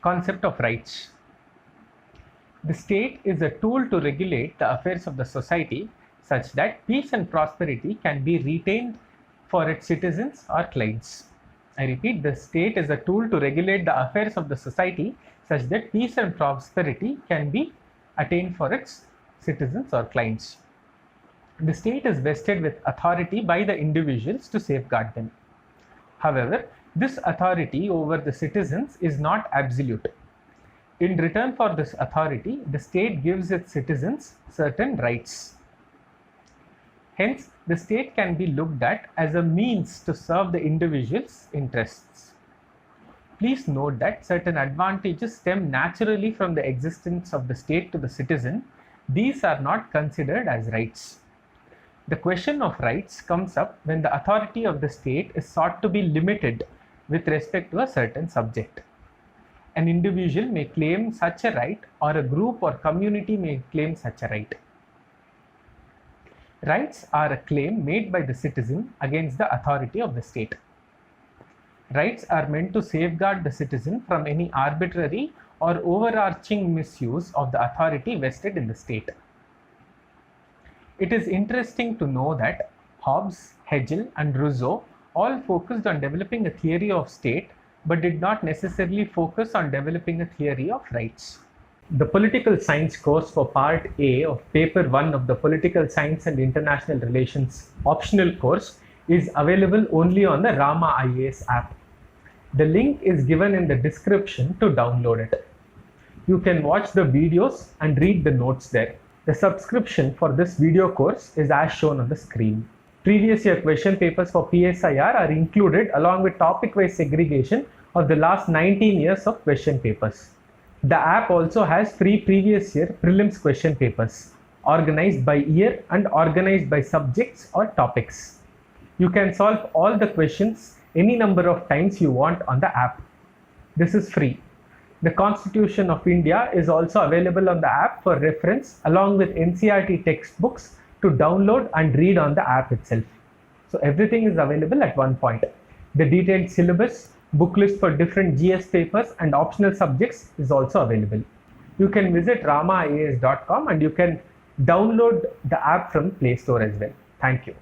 Concept of rights. The state is a tool to regulate the affairs of the society such that peace and prosperity can be retained for its citizens or clients. I repeat, the state is a tool to regulate the affairs of the society such that peace and prosperity can be attained for its citizens or clients. The state is vested with authority by the individuals to safeguard them. However, this authority over the citizens is not absolute. In return for this authority, the state gives its citizens certain rights. Hence, the state can be looked at as a means to serve the individual's interests. Please note that certain advantages stem naturally from the existence of the state to the citizen. These are not considered as rights. The question of rights comes up when the authority of the state is sought to be limited with respect to a certain subject. An individual may claim such a right, or a group or community may claim such a right. Rights are a claim made by the citizen against the authority of the state. Rights are meant to safeguard the citizen from any arbitrary or overarching misuse of the authority vested in the state. It is interesting to know that Hobbes, Hegel, and Rousseau all focused on developing a theory of state, but did not necessarily focus on developing a theory of rights. The Political Science course for Part A of Paper 1 of the Political Science and International Relations optional course is available only on the Rama IAS app. The link is given in the description to download it. You can watch the videos and read the notes there. The subscription for this video course is as shown on the screen. Previous year question papers for PSIR are included along with topic-wise segregation of the last 19 years of question papers. The app also has free previous year prelims question papers organized by year and organized by subjects or topics. You can solve all the questions any number of times you want on the app. This is free. The Constitution of India is also available on the app for reference along with NCERT textbooks to download and read on the app itself. So everything is available at one point. The detailed syllabus, book list for different GS papers and optional subjects is also available. You can visit ramaias.com and you can download the app from Play Store as well. Thank you.